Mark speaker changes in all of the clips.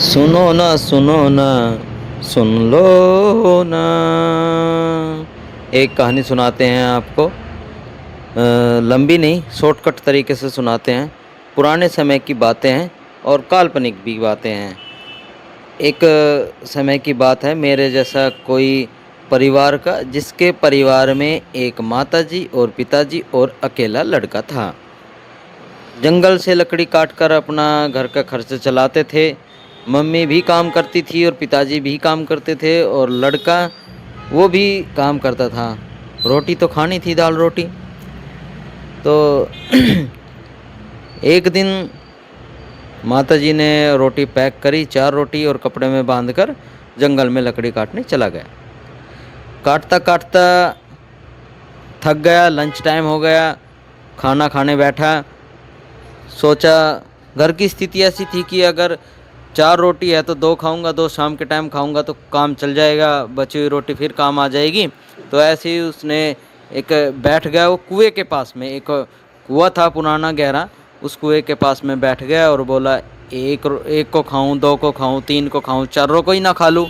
Speaker 1: सुनो ना सुन लो ना। एक कहानी सुनाते हैं आपको। लंबी नहीं, शॉर्टकट तरीके से सुनाते हैं। पुराने समय की बातें हैं और काल्पनिक भी बातें हैं। एक समय की बात है, मेरे जैसा कोई परिवार का, जिसके परिवार में एक माताजी और पिताजी और अकेला लड़का था। जंगल से लकड़ी काटकर अपना घर का खर्च चलाते थे। मम्मी भी काम करती थी और पिताजी भी काम करते थे, और लड़का वो भी काम करता था। रोटी तो खानी थी, दाल रोटी। तो एक दिन माताजी ने रोटी पैक करी, 4 रोटी, और कपड़े में बांधकर जंगल में लकड़ी काटने चला गया। काटता काटता थक गया, लंच टाइम हो गया, खाना खाने बैठा। सोचा, घर की स्थिति ऐसी थी कि अगर 4 रोटी है तो 2 खाऊंगा, 2 शाम के टाइम खाऊंगा तो काम चल जाएगा, बची हुई रोटी फिर काम आ जाएगी। तो ऐसे ही उसने एक बैठ गया, वो कुएं के पास में, एक कुआं था पुराना गहरा, उस कुएं के पास में बैठ गया और बोला, एक को खाऊं, 2 को खाऊं, 3 को खाऊं, चारों को ही ना खा लूँ।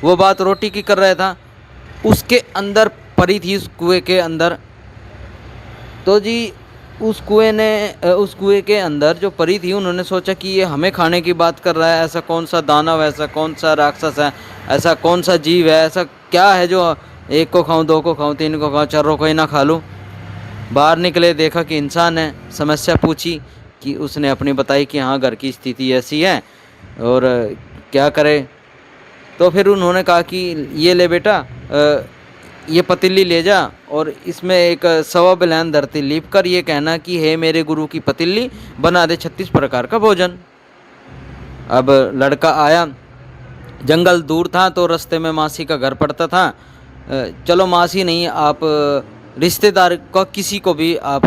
Speaker 1: वो बात रोटी की कर रहा था। उसके अंदर पड़ी थी, उस कुएं के अंदर। तो जी उस कुएं के अंदर जो परी थी, उन्होंने सोचा कि ये हमें खाने की बात कर रहा है। ऐसा कौन सा दानव, ऐसा कौन सा राक्षस है, ऐसा कौन सा जीव है, ऐसा क्या है जो 1 को खाऊं, 2 को खाऊं, 3 को खाऊं, चारों को ही ना खा लूँ। बाहर निकले, देखा कि इंसान है। समस्या पूछी कि उसने अपनी बताई कि हाँ, घर की स्थिति ऐसी है और क्या करे। तो फिर उन्होंने कहा कि ये ले बेटा, ये पतीली ले जा और इसमें एक 1.25 बिलियन धरती लीप कर ये कहना कि हे मेरे गुरु की पतीली, बना दे 36 प्रकार का भोजन। अब लड़का आया। जंगल दूर था तो रास्ते में मासी का घर पड़ता था। चलो मासी नहीं, आप रिश्तेदार का किसी को भी आप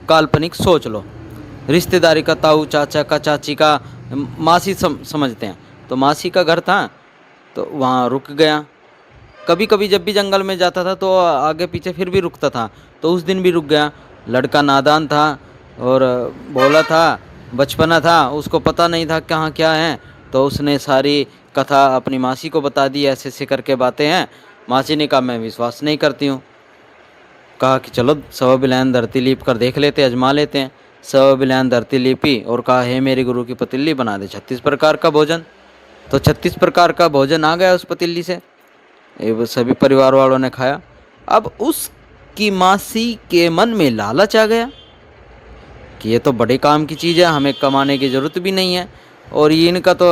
Speaker 1: काल्पनिक सोच लो। रिश्तेदारी का ताऊ चाचा का, चाची का, मासी समझते हैं। तो मासी का घर था, तो वहाँ रुक गया। कभी कभी जब भी जंगल में जाता था तो आगे पीछे फिर भी रुकता था, तो उस दिन भी रुक गया। लड़का नादान था और भोला था, बचपना था, उसको पता नहीं था कहाँ क्या है। तो उसने सारी कथा अपनी मासी को बता दी, ऐसे ऐसे करके बातें हैं। मासी ने कहा, मैं विश्वास नहीं करती हूँ। कहा कि चलो 1.25 बिलियन धरती लीप कर देख लेते, आजमा लेते हैं। 1.25 बिलियन धरती लीपी और कहा, हे मेरे गुरु की पतीली, बना दे 36 प्रकार का भोजन। तो 36 प्रकार का भोजन आ गया उस पतीली से। ये सभी परिवार वालों ने खाया। अब उसकी मासी के मन में लालच आ गया कि ये तो बड़े काम की चीज़ है, हमें कमाने की ज़रूरत भी नहीं है, और ये इनका तो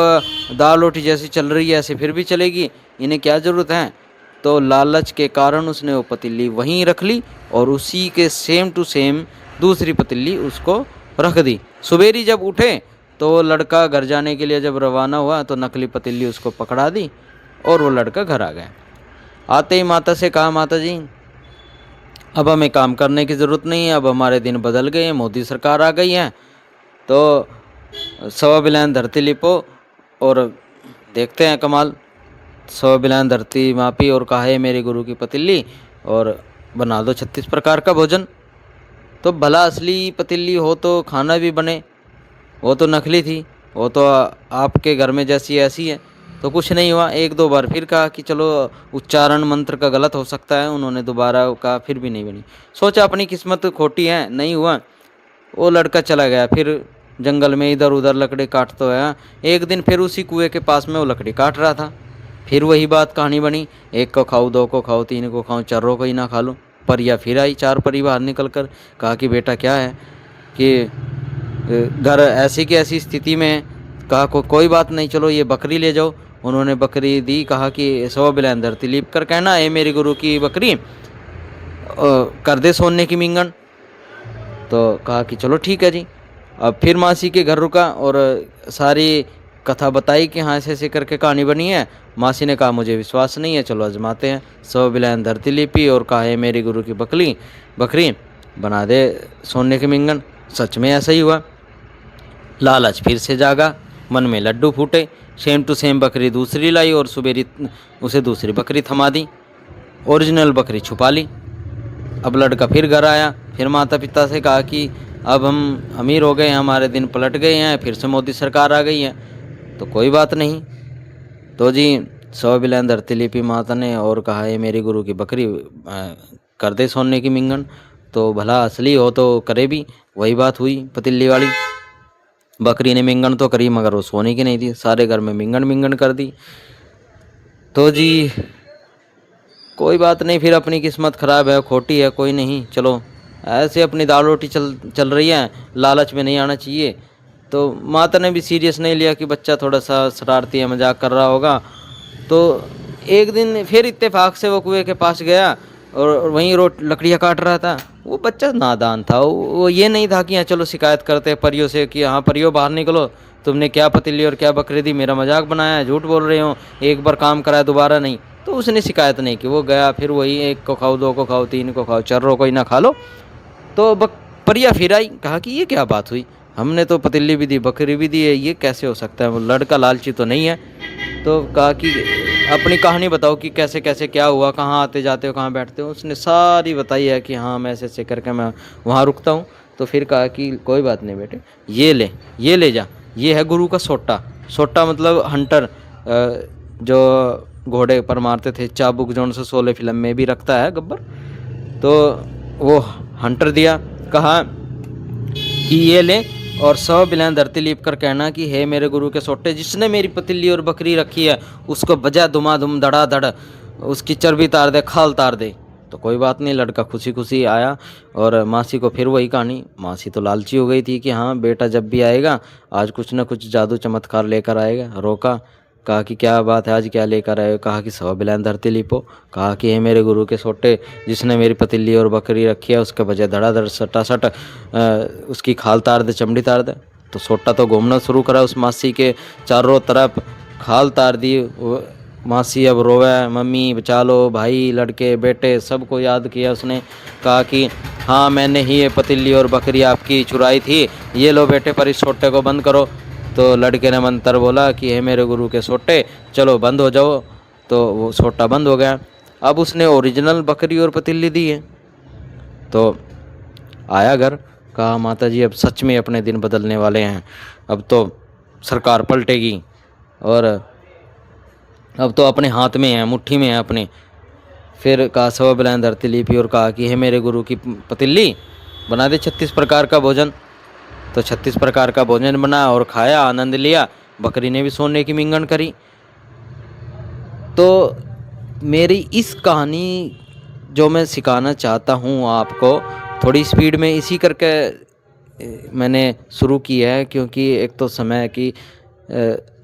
Speaker 1: दाल रोटी जैसी चल रही है ऐसे फिर भी चलेगी, इन्हें क्या ज़रूरत है। तो लालच के कारण उसने वो पतीली वहीं रख ली और उसी के सेम टू सेम दूसरी पतीली उसको रख दी। सुबेरी जब उठे तो लड़का घर जाने के लिए जब रवाना हुआ तो नकली पतीली उसको पकड़ा दी और वो लड़का घर आ गया। आते ही माता से कहा, माता जी अब हमें काम करने की ज़रूरत नहीं है, अब हमारे दिन बदल गए हैं, मोदी सरकार आ गई है, तो 1.25 बिलियन धरती लिपो और देखते हैं कमाल। 1.25 बिलियन धरती मापी और कहा, है मेरे गुरु की पतीली, और बना दो 36 प्रकार का भोजन। तो भला असली पतीली हो तो खाना भी बने, वो तो नकली थी, वो तो आपके घर में जैसी ऐसी है। तो कुछ नहीं हुआ। 1-2 बार फिर कहा कि चलो उच्चारण मंत्र का गलत हो सकता है, उन्होंने दोबारा कहा, फिर भी नहीं बनी। सोचा अपनी किस्मत खोटी है, नहीं हुआ। वो लड़का चला गया, फिर जंगल में इधर उधर लकड़ी काटता है। एक दिन फिर उसी कुएं के पास में वो लकड़ी काट रहा था। फिर वही बात कहानी बनी, 1 को खाऊं, 2 को खाऊं, 3 को खाऊं, चारों को ही ना खा लूँ। परिया फिर आई, 4 परी बाहर निकल कर। कहा कि बेटा क्या है कि घर ऐसी की ऐसी स्थिति में है। कहा कोई बात नहीं, चलो ये बकरी ले जाओ। उन्होंने बकरी दी। कहा कि 1.25 बिलियन धरती लीप कर कहना, है मेरी गुरु की बकरी, कर दे सोने की मींगन। तो कहा कि चलो ठीक है जी। अब फिर मासी के घर रुका और सारी कथा बताई कि हाँ ऐसे ऐसे करके कहानी बनी है। मासी ने कहा, मुझे विश्वास नहीं है, चलो आजमाते हैं। 100 बिलियन धरती लीपी और कहा, है मेरी गुरु की बकरी, बना दे सोने के मींगन। सच में ऐसा ही हुआ। लालच फिर से जागा, मन में लड्डू फूटे। सेम टू सेम बकरी दूसरी लाई और सुबेरी उसे दूसरी बकरी थमा दी, ओरिजिनल बकरी छुपा ली। अब लड़का फिर घर आया, फिर माता पिता से कहा कि अब हम अमीर हो गए हैं, हमारे दिन पलट गए हैं, फिर से मोदी सरकार आ गई है। तो कोई बात नहीं, तो जी सौ बिलान धरती लिपि माता ने और कहा है मेरी गुरु की बकरी कर दे सोने की मिंगन। तो भला असली हो तो करे भी, वही बात हुई पतीली वाली। बकरी ने मिंगन तो करी मगर वो सोने की नहीं थी, सारे घर में मिंगन मिंगन कर दी। तो जी कोई बात नहीं, फिर अपनी किस्मत खराब है, खोटी है, कोई नहीं, चलो ऐसे अपनी दाल रोटी चल रही है, लालच में नहीं आना चाहिए। तो माता ने भी सीरियस नहीं लिया कि बच्चा थोड़ा सा शरारती है, मजाक कर रहा होगा। तो एक दिन फिर इत्तेफाक से वो कुएं के पास गया और वहीं लकड़ियाँ काट रहा था। वो बच्चा नादान था, वो ये नहीं था कि हाँ चलो शिकायत करते हैं परियों से कि हाँ परियों बाहर निकलो, तुमने क्या पतीली और क्या बकरी दी, मेरा मजाक बनाया है, झूठ बोल रहे हो, एक बार काम कराया दोबारा नहीं। तो उसने शिकायत नहीं की, वो गया फिर वही एक को खाओ, दो को खाओ, तीन को खाओ, चर्रों को ही ना खा लो। तो परिया फिर आई, कहा कि ये क्या बात हुई, हमने तो पतीली भी दी बकरी भी दी है, ये कैसे हो सकता है, वो लड़का लालची तो नहीं है। तो कहा कि अपनी कहानी बताओ कि कैसे कैसे क्या हुआ, कहाँ आते जाते हो, कहाँ बैठते हो। उसने सारी बताई है कि हाँ मैं ऐसे ऐसे करके मैं वहाँ रुकता हूँ। तो फिर कहा कि कोई बात नहीं बेटे, ये ले जा, ये है गुरु का सोटा। सोटा मतलब हंटर, जो घोड़े पर मारते थे, चाबुक जोन से 16 फिल्म में भी रखता है गब्बर। तो वो हंटर दिया, कहा कि ये ले और 100 बिलान धरती लीप कर कहना कि हे मेरे गुरु के सोटे, जिसने मेरी पतीली और बकरी रखी है उसको बजा धुमाधुम धड़ाधड़, उसकी चर्बी तार दे, खाल तार दे। तो कोई बात नहीं, लड़का खुशी खुशी आया और मासी को फिर वही कहानी। मासी तो लालची हो गई थी कि हाँ बेटा जब भी आएगा आज कुछ ना कुछ जादू चमत्कार लेकर आएगा। रोका, कहा कि क्या बात है, आज क्या लेकर आए हो। कहा कि 100 बिलान धरती लिपो। कहा कि हे मेरे गुरु के सोटे, जिसने मेरी पतीली और बकरी रखी है उसके बजाय धड़ाधड़ सटासट उसकी खाल तार दे, चमड़ी तार दे। तो सोटा तो घूमना शुरू करा उस मासी के चारों तरफ, खाल तार दी। मासी अब रोवे, मम्मी बचा लो, भाई लड़के बेटे सबको याद किया उसने। कहा कि हाँ मैंने ही ये पतीली और बकरी आपकी चुराई थी, ये लो बेटे पर इस सोटे को बंद करो। तो लड़के ने मंत्र बोला कि हे मेरे गुरु के सोटे चलो बंद हो जाओ। तो वो सोटा बंद हो गया। अब उसने ओरिजिनल बकरी और पतीली दी है। तो आया घर, कहा माता जी अब सच में अपने दिन बदलने वाले हैं, अब तो सरकार पलटेगी और अब तो अपने हाथ में है, मुट्ठी में है अपने। फिर कहा 100 बिलान धरती लिपि और कहा कि हे मेरे गुरु की पतीली बना दे 36 प्रकार का भोजन। तो 36 प्रकार का भोजन बना और खाया, आनंद लिया। बकरी ने भी सोने की मिंगन करी। तो मेरी इस कहानी जो मैं सिखाना चाहता हूँ आपको, थोड़ी स्पीड में इसी करके मैंने शुरू की है, क्योंकि एक तो समय की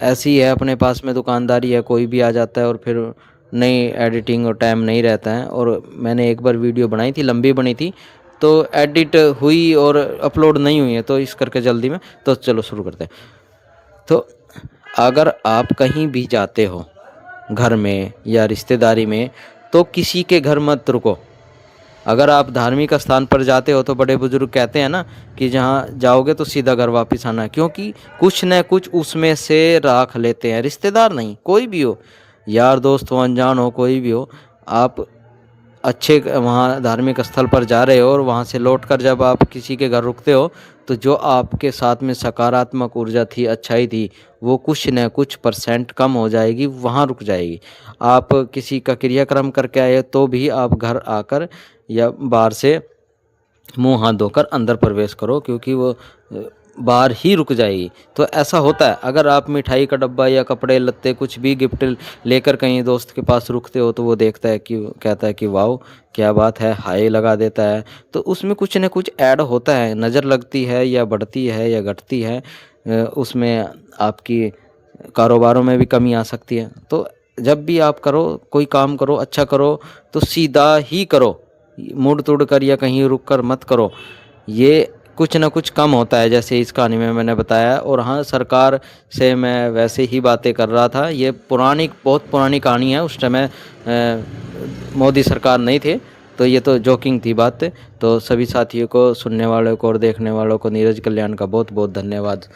Speaker 1: ऐसी है, अपने पास में दुकानदारी है, कोई भी आ जाता है और फिर नई एडिटिंग और टाइम नहीं रहता है। और मैंने एक बार वीडियो बनाई थी, लंबी बनी थी, तो एडिट हुई और अपलोड नहीं हुई है, तो इस करके जल्दी में। तो चलो शुरू करते हैं। तो अगर आप कहीं भी जाते हो घर में या रिश्तेदारी में, तो किसी के घर मत रुको। अगर आप धार्मिक स्थान पर जाते हो तो बड़े बुजुर्ग कहते हैं ना कि जहाँ जाओगे तो सीधा घर वापस आना, क्योंकि कुछ न कुछ उसमें से राख लेते हैं। रिश्तेदार नहीं, कोई भी हो, यार दोस्त हो, अनजान हो, कोई भी हो, आप अच्छे वहाँ धार्मिक स्थल पर जा रहे हो और वहाँ से लौटकर जब आप किसी के घर रुकते हो, तो जो आपके साथ में सकारात्मक ऊर्जा थी, अच्छाई थी, वो कुछ न कुछ % कम हो जाएगी, वहाँ रुक जाएगी। आप किसी का क्रियाक्रम करके आए तो भी आप घर आकर या बाहर से मुंह हाथ धोकर अंदर प्रवेश करो, क्योंकि वो बाहर ही रुक जाएगी। तो ऐसा होता है, अगर आप मिठाई का डब्बा या कपड़े लत्ते कुछ भी गिफ्ट लेकर कहीं दोस्त के पास रुकते हो, तो वो देखता है कि कहता है कि वाह क्या बात है, हाय लगा देता है। तो उसमें कुछ न कुछ ऐड होता है, नज़र लगती है या बढ़ती है या घटती है, उसमें आपकी कारोबारों में भी कमी आ सकती है। तो जब भी आप करो, कोई काम करो, अच्छा करो, तो सीधा ही करो, मुड़ तुड़ कर या कहीं रुक कर मत करो। ये कुछ ना कुछ कम होता है, जैसे इस कहानी में मैंने बताया। और हाँ, सरकार से मैं वैसे ही बातें कर रहा था, ये बहुत पुरानी कहानी है, उस समय मोदी सरकार नहीं थे, तो ये तो जोकिंग थी बात। तो सभी साथियों को, सुनने वालों को और देखने वालों को नीरज कल्याण का बहुत बहुत धन्यवाद।